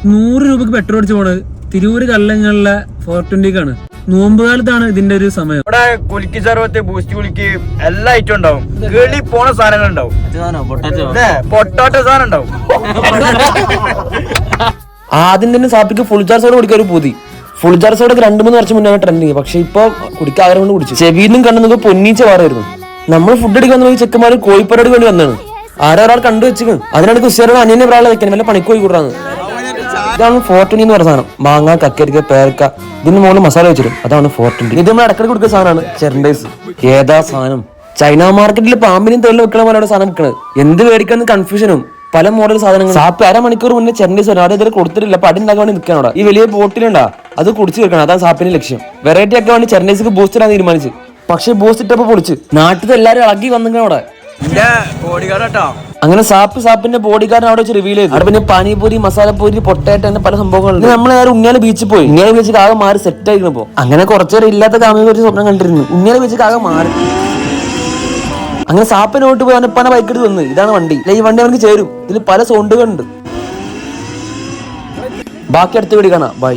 100 രൂപക്ക് പെട്രോൾ അടിച്ച് പോണത് തിരൂര് കല്ലങ്ങളിലെ 420ക്കാണ്. നോമ്പ് കാലത്താണ് ഇതിന്റെ ഒരു സമയം. ഇവിടെ കുലുക്കി സർവത്ത്, ബൂസ്റ്റ് കുലുക്കി എല്ലാ ഐറ്റം ഉണ്ടാവും. കേളി പോണ സാധനങ്ങൾ ഉണ്ടാവും. പൊട്ടാറ്റോ സാധനം ഉണ്ടാവും. ആദ്യം തന്നെ സാപ്പിക്ക് ഫുൾ ചാർജ് സോഡ കുടിക്കാൻ ഒരു പൂതി. ഫുൾ ചാർജ് സോഡൊക്കെ 2-3 വർഷം മുന്നാണ് ട്രെൻഡിങ്. പക്ഷെ ഇപ്പൊ കുടിക്കാൻ ആഗ്രഹം കൊണ്ട് കുടിച്ചു. ചെവിന്നും കണ്ണു പൊന്നീച്ച മാറായിരുന്നു. നമ്മൾ ഫുഡ് അടിക്കാൻ പോയി ചെക്കന്മാർ കോഴിപ്പറോട് വേണ്ടി വന്നാണ്. ആരൊരാൾ കണ്ടു വെച്ചു. അതിനാണ് കുസിയാരുടെ അന്യനെ പ്രായം വെക്കാൻ വല്ല പണിക്ക് പോയി കൂടാന്ന്. ഇതാണ് 420 എന്ന് പറയുന്ന സാധനം. മാങ്ങ, കക്കരിക്ക, പേരക്ക, ഇതിന് മുകളിൽ മസാല വെച്ചിരും. അതാണ് 420. ഇത് നമ്മൾ ഇടയ്ക്കിടയ്ക്ക് കൊടുക്കുന്ന സാധനമാണ് ചെർണ്ടൈസ്. ഏതാ സാധനം? ചൈന മാർക്കറ്റിൽ പാമ്പിനും തൊഴിൽ വെക്കണ പോലെയാണ് സാധനം വെക്കണത്. എന്ത് മേടിക്കാന്ന് കൺഫ്യൂഷനും. പല മോഡൽ സാധനങ്ങൾ. സാപ്പ് 1/2 മണിക്കൂർ മുന്നേ ചെർണ്ടൈസ് വരും. അവിടെ ഇതുവരെ കൊടുത്തിട്ടില്ല. അപ്പൊ അടി ഉണ്ടാക്കാൻ വേണ്ടി നിൽക്കണം അവിടെ. ഈ വലിയ ബോട്ടിലുണ്ടാ അത് കുടിച്ചു തീർക്കണം. അതാണ് സാപ്പിന്റെ ലക്ഷ്യം. വെറൈറ്റി ഒക്കെ വേണ്ടി ചെർണ്ടൈസിക്ക് ബൂസ്റ്റ് ഇടാൻ തീരുമാനിച്ചു. പക്ഷെ ബൂസ്റ്റ് ഇട്ടപ്പോ പൊളിച്ച് നാട്ടിൽ എല്ലാരും ഇളകി വന്നിങ്ങനെ അവിടെ. അങ്ങനെ സാപ്പിന്റെ ബോഡി ഗാർഡ് അവിടെ വെച്ച് റിവീൽ ചെയ്തു. അവിടെ പിന്നെ പാനിപൂരി, മസാലപ്പൂരി, പൊട്ടാറ്റോ അങ്ങനെ പല സംഭവങ്ങളുണ്ട്. നമ്മൾ ഉണ്ണിയാല ബീച്ചിൽ പോയി. ഉണ്ണിയാല ബീച്ചിൽ ആകെ മാറി സെറ്റ് ആയിരിക്കണപ്പോ. അങ്ങനെ കുറച്ചേരം ഇല്ലാത്ത കാമിയെ കുറിച്ച് സ്വപ്നം കണ്ടിരുന്നു. ഉണ്ണിയാല ബീച്ചിൽ ആകെ മാറി. അങ്ങനെ സാപ്പിനോട്ട് പോയി അവനപ്പാന ബൈക്ക് എടുത്ത് വന്ന്. ഇതാണ് വണ്ടി. ഈ വണ്ടി അവർക്ക് ചേരും. ഇതിൽ പല സൗണ്ടുകളുണ്ട്. ബാക്കി അടുത്ത വീഡിയോ കാണാം. ബൈ.